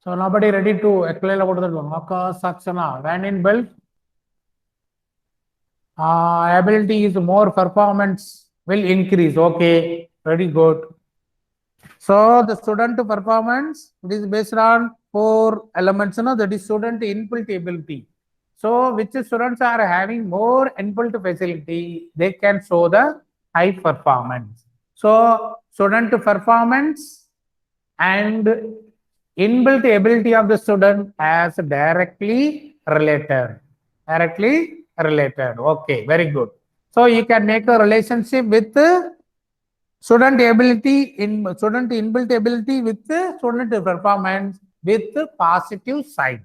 So nobody ready to explain about that one. Sakshana. When in build, ability is more, performance will increase. Okay, very good. So the student performance, it is based on four elements. No, that is student inbuilt ability. So which students are having more inbuilt facility, they can show the high performance. So student performance and inbuilt ability of the student as directly related. Directly related. Okay, very good. So you can make a relationship with student ability in student inbuilt ability with student performance with positive side.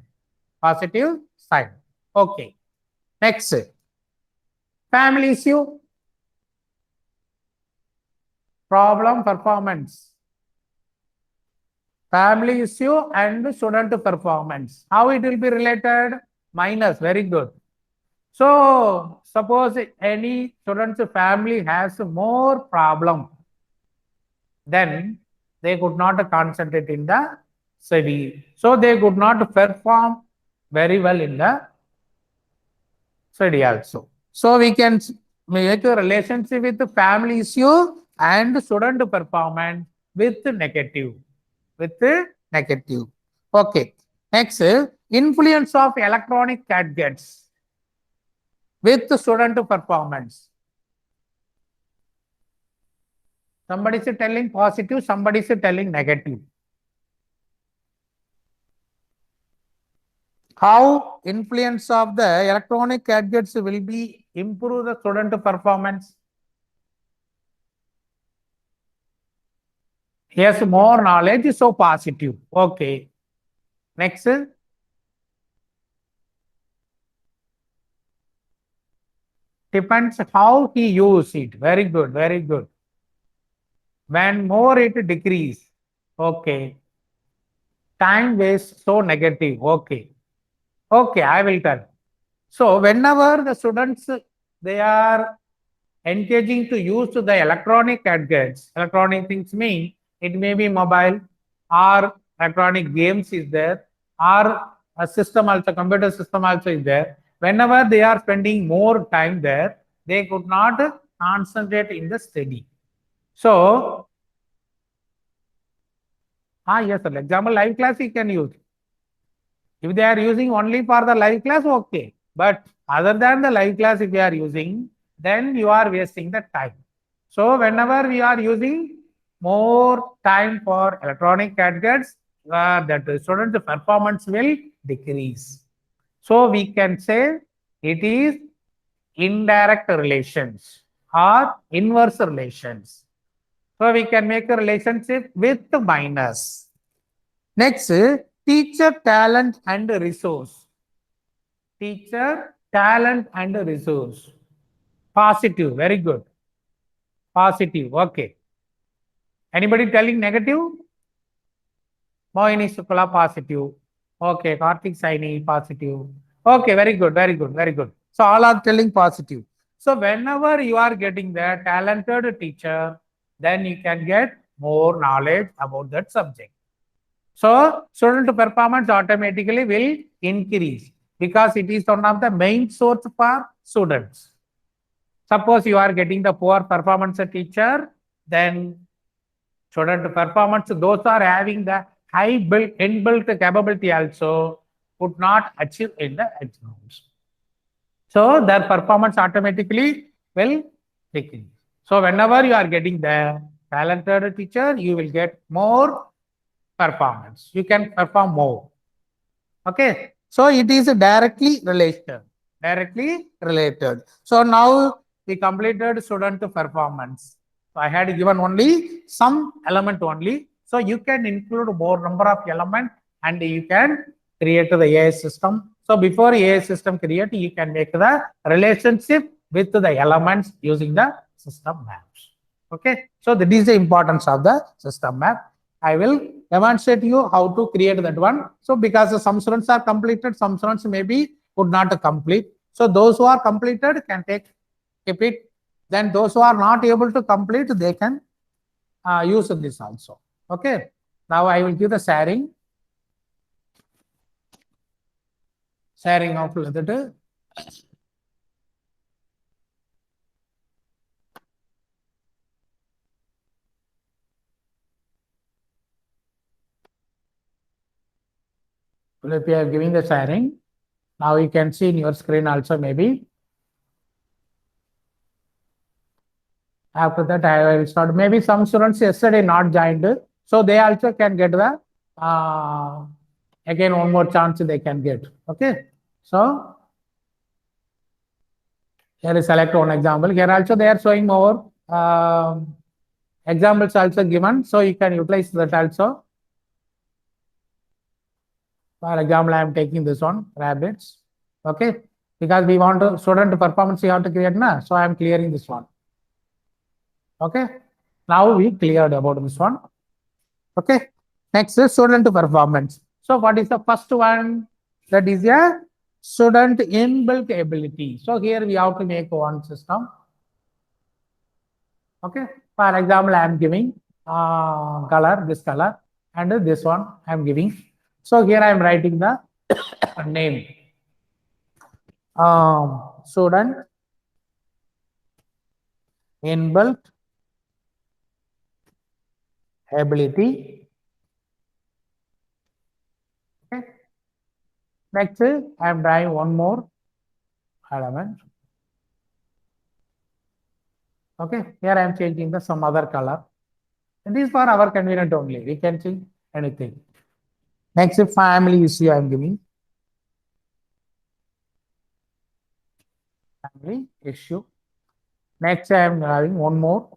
Positive side. Okay. Next, family issue, problem, performance. Family issue and student performance. How it will be related? Minus. Very good. So suppose any student's family has more problem, then they could not concentrate in the study. So they could not perform very well in the study also. So we can make a relationship with the family issue and student performance with negative. With negative. Okay. Next, influence of electronic gadgets with student performance. Somebody is telling positive, somebody is telling negative. How influence of the electronic gadgets will be improve the student performance? Yes, more knowledge, so positive. Okay. Next, depends how he use it. Very good, very good. When more it decrease. Okay. Time waste, so negative. Okay. Okay, I will tell. So whenever the students, they are engaging to use the electronic gadgets, electronic things mean it may be mobile or electronic games is there or a system also, computer system also is there. Whenever they are spending more time there, they could not concentrate in the study. So, yes, sir. Example, live class you can use. If they are using only for the live class, okay. But other than the live class, if you are using, then you are wasting the time. So whenever we are using more time for electronic gadgets, that the student performance will decrease. So we can say it is indirect relations or inverse relations. So we can make a relationship with minus. Next, teacher talent and resource. Teacher talent and resource. Positive, very good. Positive, okay. Anybody telling negative? Mohini Shukla, positive. Okay, Karthik Saini, positive. Okay, very good, very good, very good. So all are telling positive. So whenever you are getting the talented teacher, then you can get more knowledge about that subject. So student performance automatically will increase because it is one of the main source for students. Suppose you are getting the poor performance teacher, then student performance, those are having the high inbuilt capability also could not achieve in the exams. So their performance automatically will decrease. So whenever you are getting the talented teacher, you will get more performance. You can perform more. Okay. So it is directly related. Directly related. So now we completed student performance. So I had given only some element only. So you can include more number of element and you can create the AI system. So before AI system create, you can make the relationship with the elements using the system maps. Okay. So that is the importance of the system map. I will demonstrate you how to create that one. So because some students are completed, some students maybe could not complete. So those who are completed can keep it. Then those who are not able to complete, they can use this also. Okay. Now I will give the sharing. sharing of that. If you are giving the sharing, now you can see in your screen also maybe. After that, I will start. Maybe some students yesterday not joined, so they also can get the again one more chance they can get. Okay, so here is select one example. Here also they are showing more examples also given, so you can utilize that also. For example, I am taking this one, rabbits. Okay, because we want to student performance you have to create na, so I am clearing this one. Okay, now we cleared about this one. Okay, next is student performance. So what is the first one? That is a student inbuilt ability. So here we have to make one system. Okay, for example, I am giving color, this color, and this one I am giving. So here I am writing the name. Student inbuilt ability. Okay. Next, I am drawing one more element. Okay, here I am changing the some other color. And this is for our convenience only. We can change anything. Next, family issue I am giving. Family issue. Next, I am having one more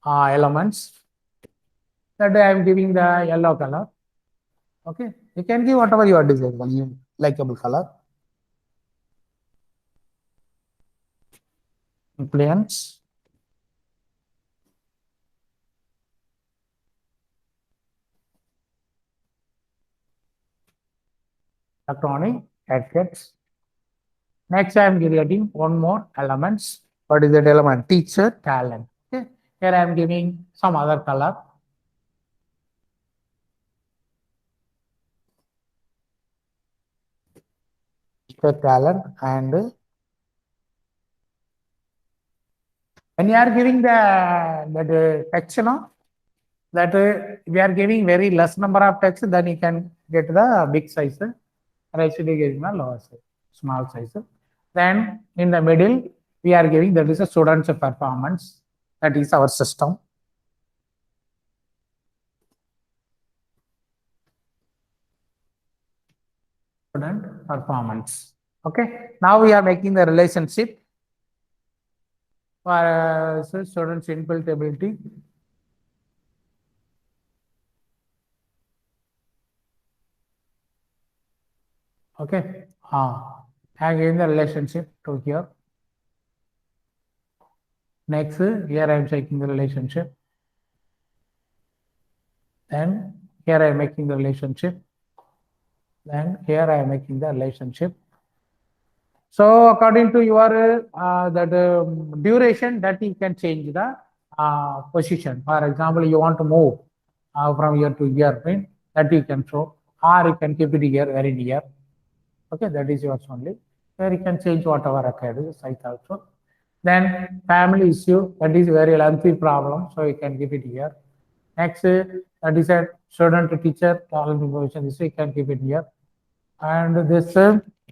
elements. That I am giving the yellow color. Okay, you can give whatever you are desiring, likable color. Influence. Electronic gadgets. Next, I am getting one more elements. What is that element? Teacher talent. Okay, here I am giving some other color. Teacher talent, and when you are giving the text, that we are giving very less number of text, then you can get the big size. Rest you getting the lower size, small size. Then in the middle, we are giving that is a student's performance. That is our system. Student performance. Okay. Now we are making the relationship for students' inbuilt ability. Okay. I am giving the relationship to here. Next, here I am checking the relationship. Then here I am making the relationship. Then here I am making the relationship. So according to your duration, that you can change the position. For example, you want to move from here to here, right? That you can show, or you can keep it here very near. Okay, that is yours only. Here you can change whatever required size also. Then family issue, that is very lengthy problem, so you can give it here. Next, that is a student to teacher talent information, this you can keep it here. And this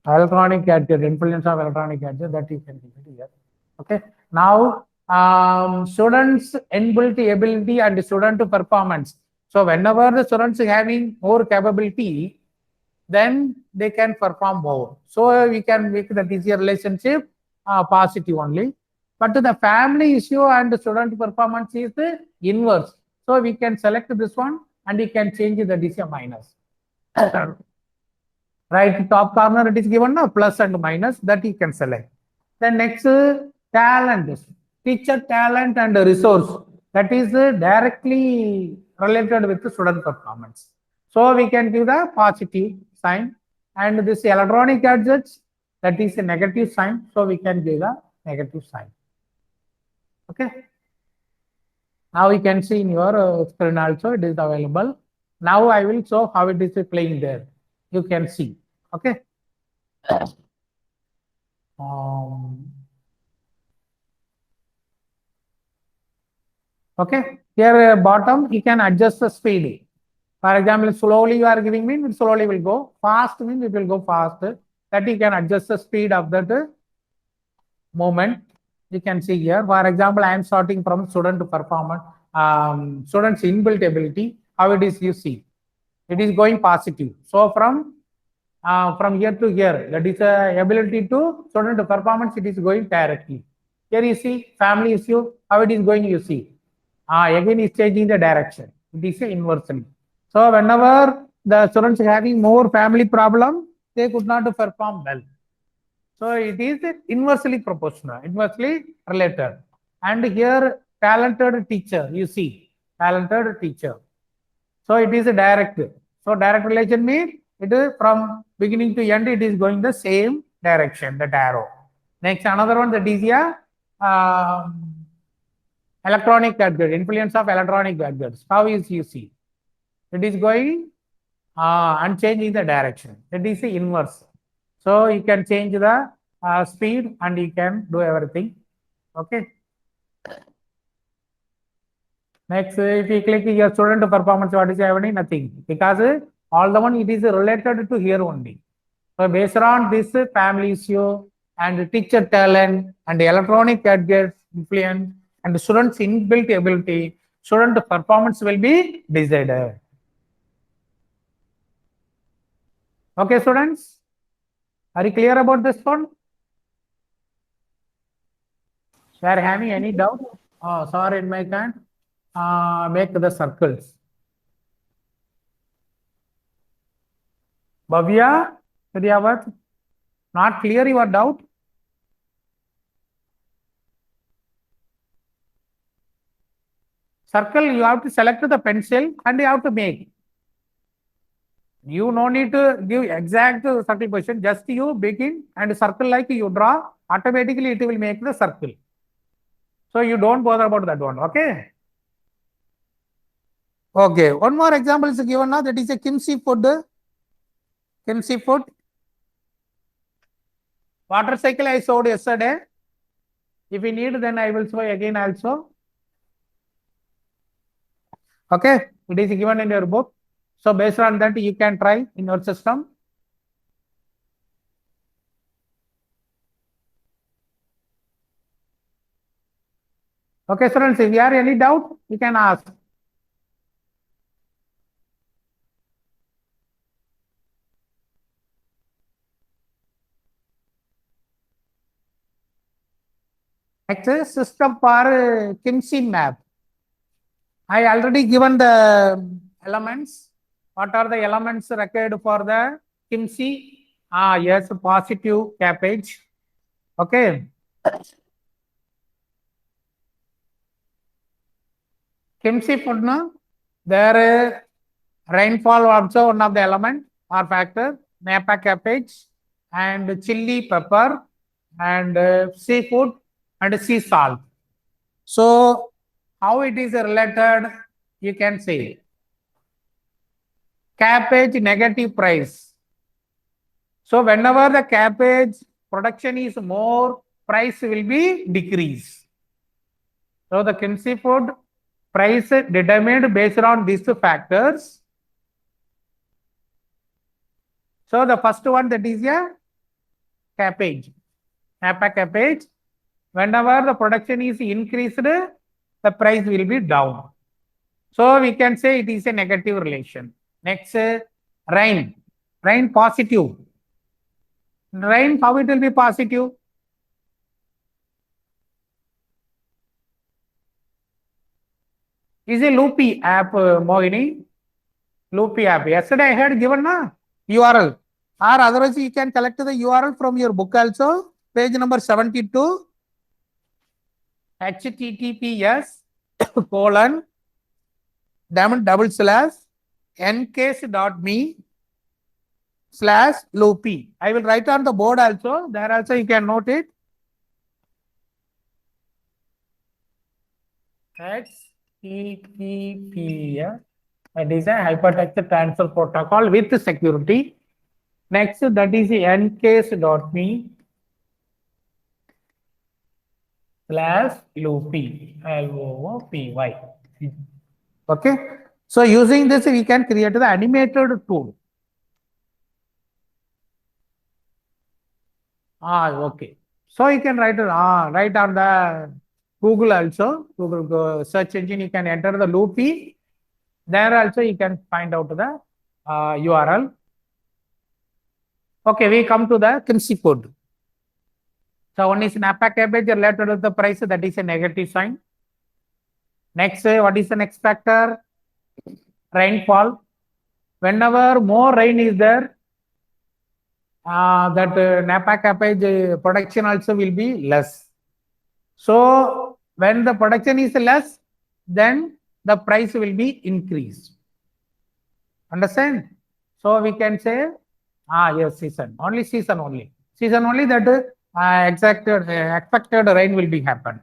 electronic gadget, influence of electronic gadget, that you can keep it here. Okay. Now, students' inbuilt ability and student performance. So whenever the students are having more capability, then they can perform more. So we can make the teacher relationship positive only. But the family issue and the student performance is the inverse. So we can select this one and we can change the DC minus. Right top corner it is given now plus and minus, that you can select. Then next talent, teacher talent and resource, that is directly related with the student performance. So we can give the positive sign, and this electronic gadgets, that is a negative sign, so we can give the negative sign. Okay. Now you can see in your screen also it is available. Now I will show how it is playing there. You can see. Okay. Um, okay. Here bottom, you can adjust the speed. For example, slowly you are giving mean, it slowly will go. Fast means it will go fast. That you can adjust the speed of that movement. You can see here. For example, I am starting from student to performance. Student's inbuilt ability. How it is you see. It is going positive. So from here to here, that is ability to student to performance. It is going directly. Here you see family issue. How it is going you see. Again is changing the direction. It is inversely. So whenever the students having more family problem, they could not perform well. So it is inversely proportional, inversely related. And here talented teacher, you see, talented teacher. So it is a direct. So direct relation means it is from beginning to end, it is going the same direction, that arrow. Next, another one, that is electronic gadget, influence of electronic gadgets. How is you see? It is going and changing the direction. That is the inverse. So you can change the speed and you can do everything. Okay. Next, if you click your student performance, what is happening? Nothing. Because all the one it is related to here only. So based on this family issue and teacher talent and electronic gadgets influence and students inbuilt ability, student performance will be decided. Okay, students, are you clear about this one? You are having any doubt? Oh, sorry, in my can't make the circles. Bhavya, Vidyavat, not clear your doubt? Circle, you have to select the pencil and you have to make. You no need to give exact circle position, just you begin and circle like you draw, automatically it will make the circle. So you don't bother about that one, okay? Okay, one more example is given now, that is a Kimchi food. Kimchi food. Water cycle I showed yesterday. If you need, then I will show again also. Okay, it is given in your book. So based on that, you can try in your system. Okay, students, if you have any doubt, you can ask. Next is system for Kimchi map. I already given the elements. What are the elements required for the Kimchi? Yes, positive cabbage. Okay. Kimchi food, no? There rainfall also one of the element or factor. Napa cabbage and chili pepper and seafood and sea salt. So how it is related, you can say. Cabbage negative price. So whenever the cabbage production is more, price will be decrease. So the Kimchi food price determined based on these factors. So the first one, that is a cabbage. Napa cabbage. Whenever the production is increased, the price will be down. So we can say it is a negative relation. Next, rain. Rain positive. Rain, how it will be positive? Is a Loopy app, Mohini? Loopy app. Yesterday I had given na URL. Or otherwise you can collect the URL from your book also. Page number 72. HTTPS colon /ncase.me /loopy. I will write on the board also. There also you can note it. HTTPS. It is a hypertext transfer protocol with security. Next, that is the ncase.me / loopy, loopy. Okay. So using this, we can create the animated tool. Okay. So you can write on the Google also, Google search engine, you can enter the loopy. There also you can find out the URL. Okay, we come to the Kimsey code. So one is NAPAC cabbage related to the price, that is a negative sign. Next, what is the next factor? Rainfall. Whenever more rain is there, that NAPAC cabbage production also will be less. So when the production is less, then the price will be increased. Understand? So we can say, yes, season only that expected rain will be happen.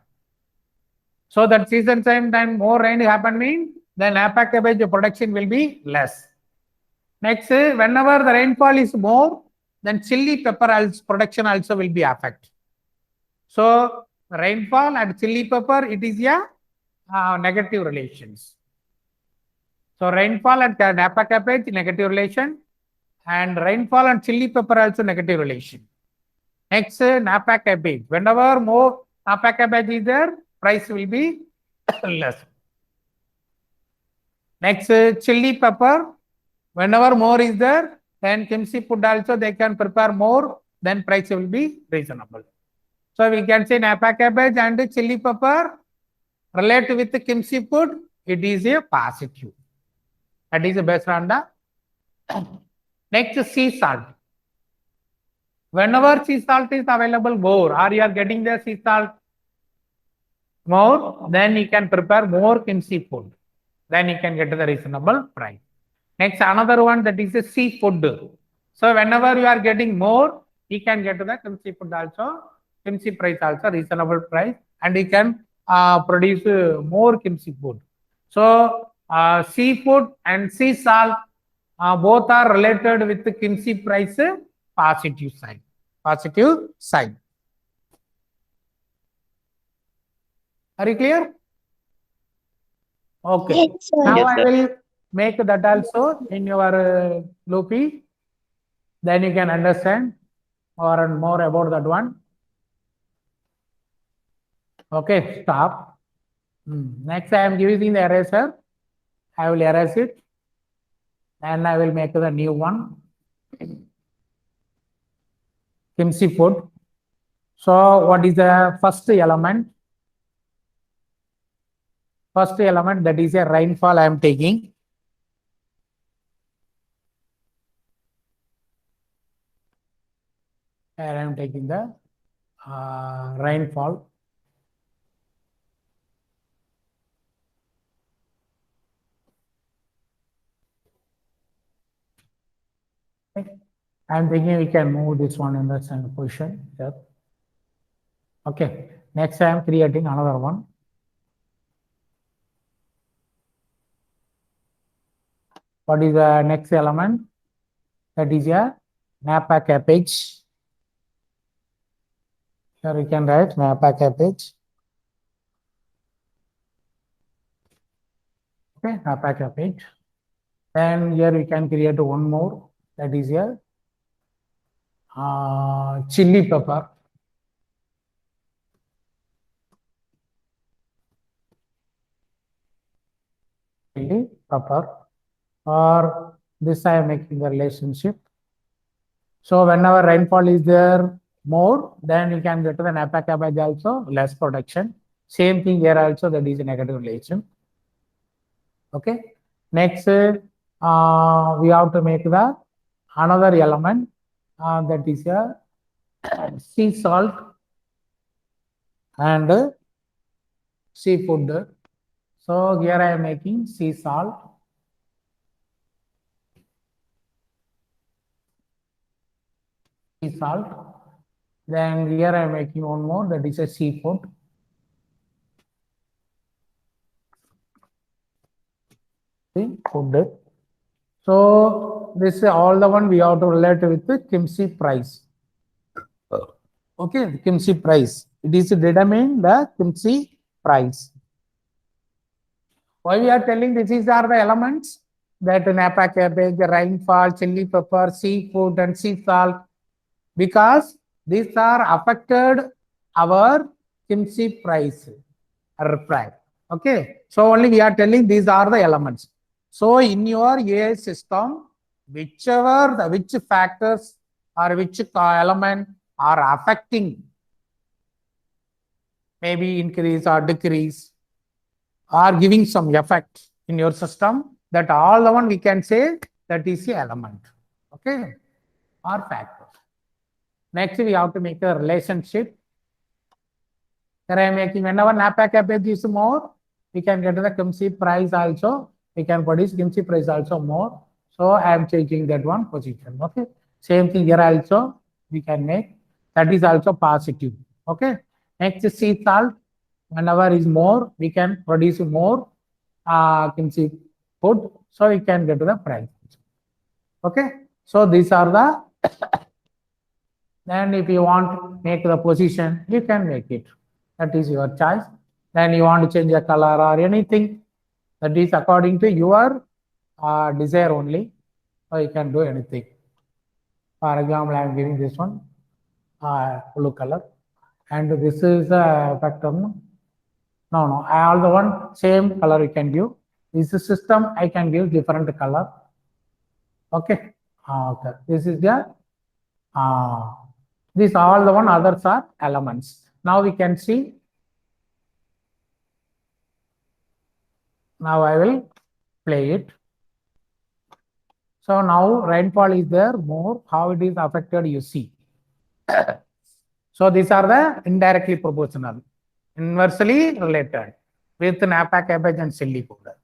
So that season time more rain happen means then APAC cabbage production will be less. Next, whenever the rainfall is more, then chili pepper production also will be affected. So rainfall and chili pepper, it is a negative relations. So rainfall and Napa cabbage negative relation, and rainfall and chili pepper also negative relation. Next, Napa cabbage. Whenever more Napa cabbage is there, price will be less. Next, chili pepper. Whenever more is there, then kimchi food also they can prepare more, then price will be reasonable. So we can say Napa cabbage and chili pepper relate with the kimchi food, it is a positive. That is based on the next sea salt. Whenever sea salt is available more, or you are getting the sea salt more, then you can prepare more kimchi food. Then you can get the reasonable price. Next, another one, that is a seafood. So whenever you are getting more, you can get the kimchi food also, kimchi price also reasonable price, and you can produce more kimchi food. So seafood and sea salt both are related with the kimchi price positive side. Positive side. Are you clear? Okay. Yes, sir. Now Yes, I sir. will make that also in your loopy. Then you can understand or more about that one. Okay, stop. Next, I am giving the eraser. I will erase it. And I will make the new one. Kimchi food. So what is the first element? First element, that is a rainfall I am taking. Here I am taking the rainfall. Okay. I am thinking we can move this one in the same position. Yep. Okay. Next, I am creating another one. What is the next element? That is a Napa cabbage. Here we can write Napa cabbage. Okay, Napa cabbage. And here we can create one more. That is a chili pepper. Chili pepper. Or this I am making the relationship. So whenever rainfall is there more, then you can get to the Napa cabbage also, less production. Same thing here also, that is a negative relation. Okay. Next, we have to make the another element that is a sea salt and seafood. So here I am making sea salt. Sea salt. Then here I am making one more, that is a seafood. Seafood. So this is all the one we have to relate with the Kimchi price. Okay, the Kimchi price. It is to determine the Kimchi price. Why we are telling these are the elements that Napa cabbage, rainfall, chili pepper, seafood, and sea salt, because these are affected our Kimchi price reply. Okay, so only we are telling these are the elements. So in your AI system, which factors or which element are affecting, maybe increase or decrease, or giving some effect in your system, that all the one we can say that is the element. Okay, or factor. Next, we have to make a relationship. Here I am making whenever Napa cabbage is more, we can get the Kimchi price also. We can produce Kimchi price also more. So I am changing that one position. Okay. Same thing here also we can make. That is also positive. Okay. Next, sea salt. Whenever is more, we can produce more Kimchi food. So we can get the price. Okay. So these are the. Then if you want to make the position, you can make it. That is your choice. Then you want to change the color or anything, that is according to your desire only. So you can do anything. For example, I am giving this one blue color, and this is a factor. No, all the one same color you can give. This is system, I can give different color. Okay. Okay. This is the these all the one others are elements. Now we can see. Now I will play it. So now rainfall is there more. How it is affected, you see. So these are the indirectly proportional, inversely related with Napa cabbage and chili powder.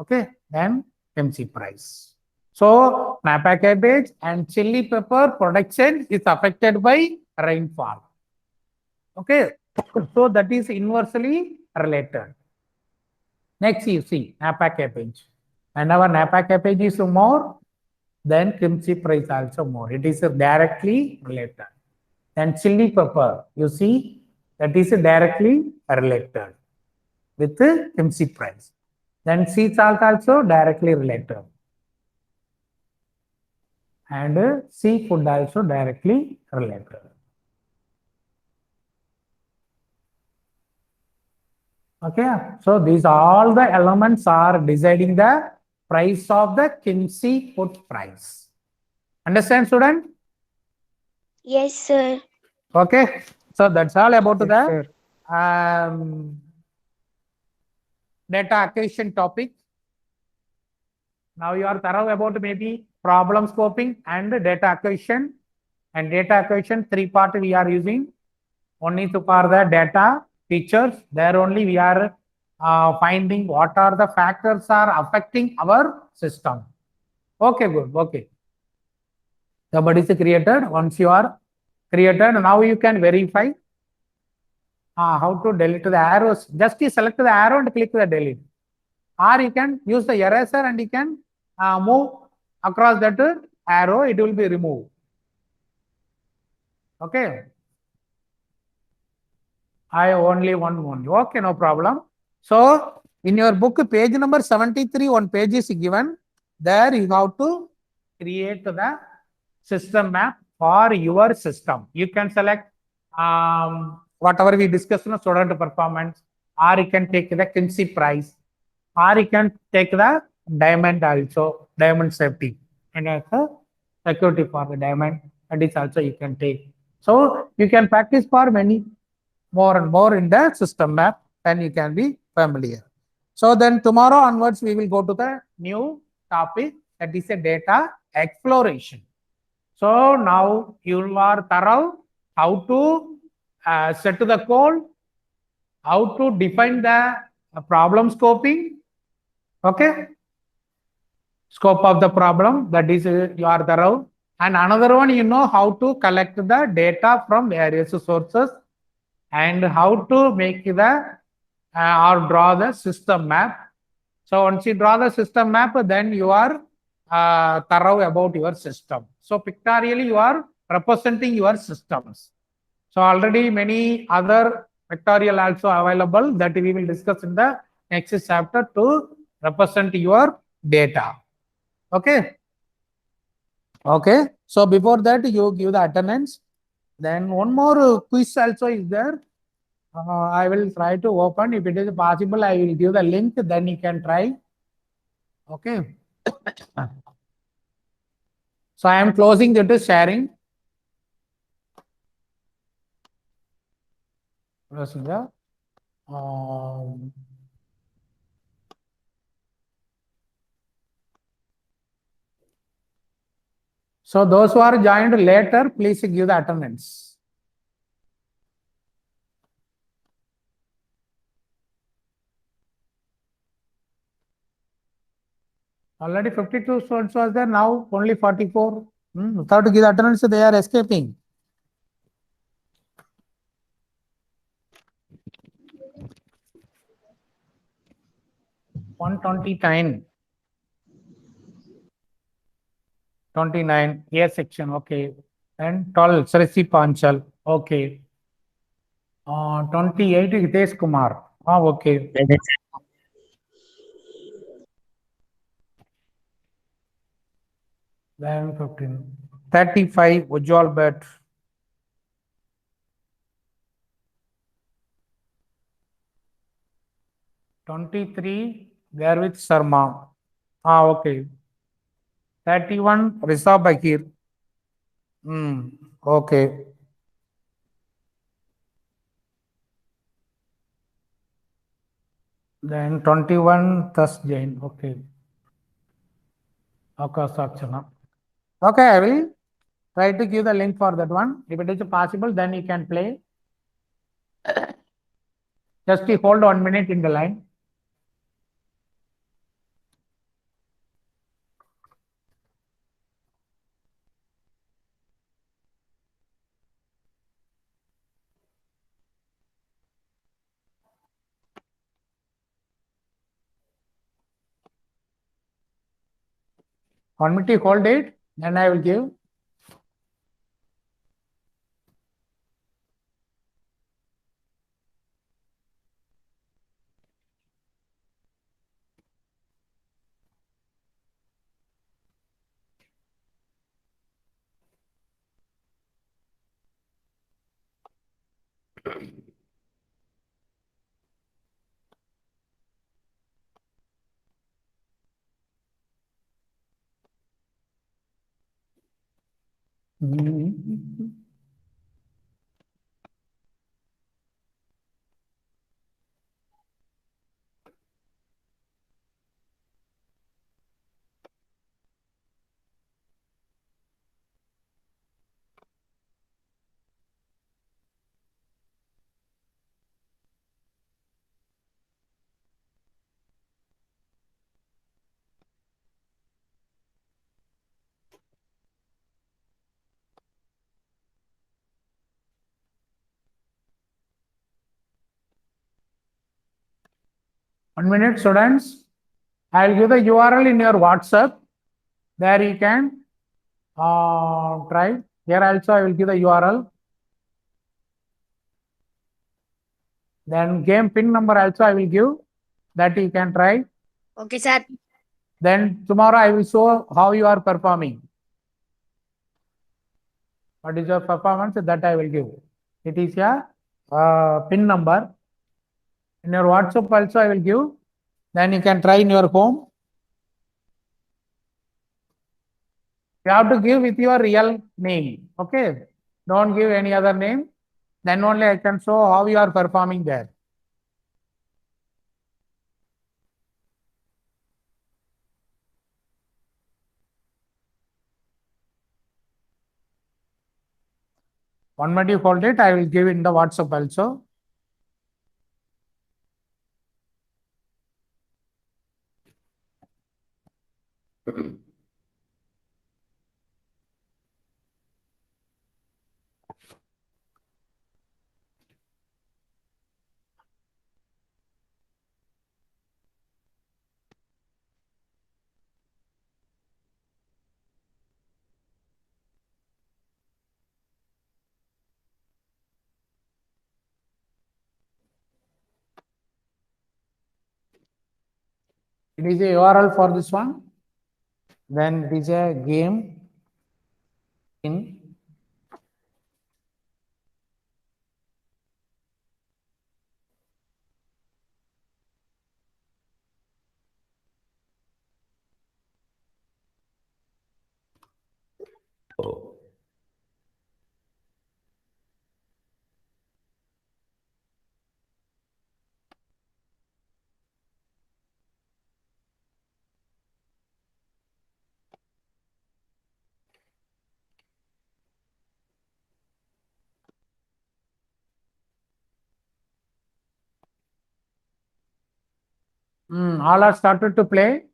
Okay, then MC price. So Napa cabbage and chili pepper production is affected by rainfall. Okay, so that is inversely related. Next, you see Napa cabbage. Whenever Napa cabbage is more, then Kimchi price also more. It is directly related. Then chili pepper, you see, that is directly related with the Kimchi price. Then sea salt also directly related. And seafood also directly related. Okay, so these all the elements are deciding the price of the Kimchi food price. Understand, student? Yes, sir. Okay, so that's all about Yes, the sir. data acquisition topic. Now you are thorough about maybe problem scoping and data acquisition. And data acquisition, three part we are using. One is for the data features. There only we are finding what are the factors are affecting our system. Okay, good. Okay. The body is created. Once you are created, now you can verify how to delete the arrows. Just you select the arrow and click the delete. Or you can use the eraser and you can move across that arrow, it will be removed. Okay. I only one. Okay, no problem. So in your book, page number 73, one page is given. There you have to create the system map for your system. You can select whatever we discussed in student performance, or you can take the Kimchi price, or you can take the diamond also, diamond safety, and also security for the diamond, that is also you can take. So you can practice for many more and more in the system map, and you can be familiar. So then tomorrow onwards, we will go to the new topic, that is a data exploration. So now you are thorough how to set the code, how to define the problem scoping. Okay, scope of the problem, that is you are thorough. And another one, you know how to collect the data from various sources and how to make the or draw the system map. So once you draw the system map, then you are thorough about your system. So pictorially, you are representing your systems. So already many other pictorial also available that we will discuss in the next chapter to represent your data. Okay. Okay. So before that, you give the attendance. Then one more quiz also is there. I will try to open. If it is possible, I will give the link. Then you can try. Okay. So I am closing the sharing. Closing the. So those who are joined later, please give the attendance. Already 52 students was there, now only 44. Without give the attendance, they are escaping. One 29. 29, A section, okay. And 12, Sarisi Panchal, okay. 28, Hitesh Kumar. Okay. Then 15. 35, Ujjwal Bhatt. 23, Garvit Sharma. Okay. 31, Risa Bakir. Okay. Then 21, Tas Jain. Okay. Akash Akshana. Okay, I will try to give the link for that one. If it is possible, then you can play. Just hold 1 minute in the line. One minute, hold it, then I will give. One minute, students. I will give the URL in your WhatsApp. There you can try. Here also I will give the URL. Then game pin number also I will give. That you can try. Okay, sir. Then tomorrow I will show how you are performing. What is your performance? That I will give. It is a pin number. In your WhatsApp also I will give. Then you can try in your home. You have to give with your real name. Okay. Don't give any other name. Then only I can show how you are performing there. One minute you hold it. I will give in the WhatsApp also. It is a URL for this one. Then it is a game in all are started to play.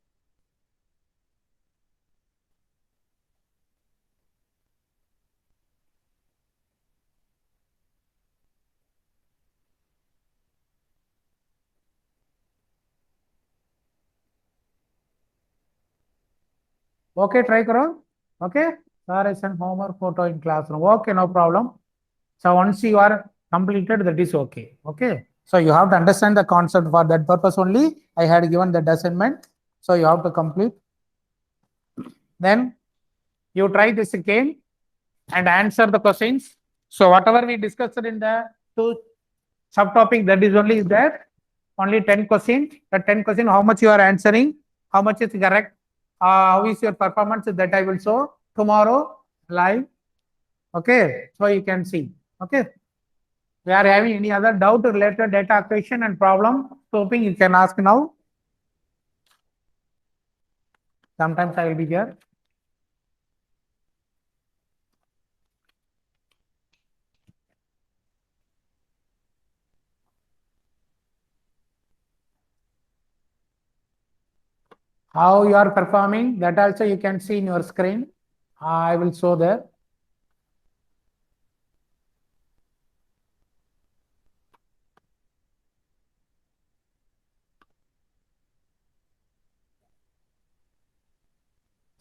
Okay, try karo. Okay. Sir, I sent homework photo in classroom. Okay, no problem. So once you are completed, that is okay. Okay. So you have to understand the concept. For that purpose only, I had given that assignment. So you have to complete. Then you try this again and answer the questions. So whatever we discussed in the two subtopic, that is only there. Only 10 questions. The 10 questions, how much you are answering, how much is correct, how is your performance, that I will show tomorrow live. Okay, so you can see. Okay. We are having any other doubt related data acquisition and problem solving, you can ask now. Sometimes I will be here. How you are performing, that also you can see in your screen. I will show there.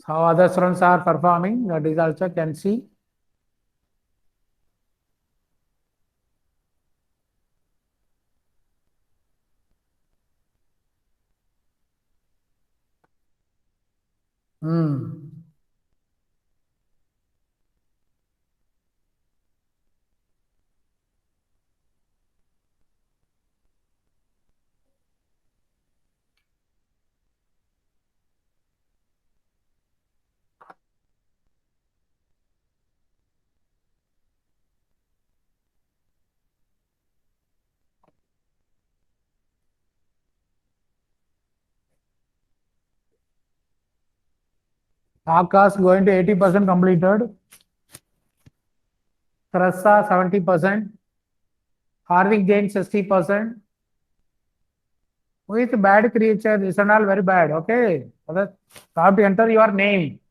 How other students are performing, that is also can see. Akash going to 80% completed. Tressa 70%. Harvik Jain 60%. With bad creature, this and all very bad. Okay. You have to enter your name.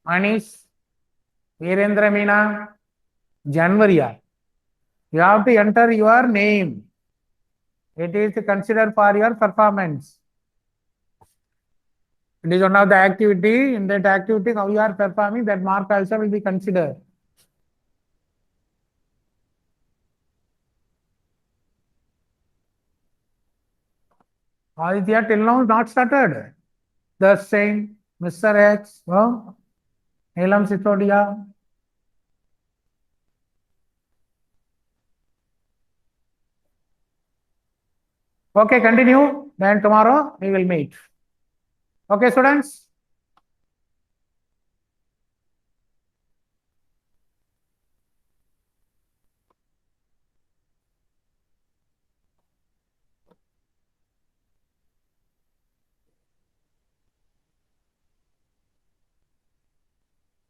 Manish, Virendra Meena, Janvaria. You have to enter your name. It is considered for your performance. It is one of the activity. In that activity, how you are performing, that mark also will be considered. Aditya till now not started. The same, Mr. X, Neelam Sitodia. Okay, continue. Then tomorrow we will meet. Okay, students.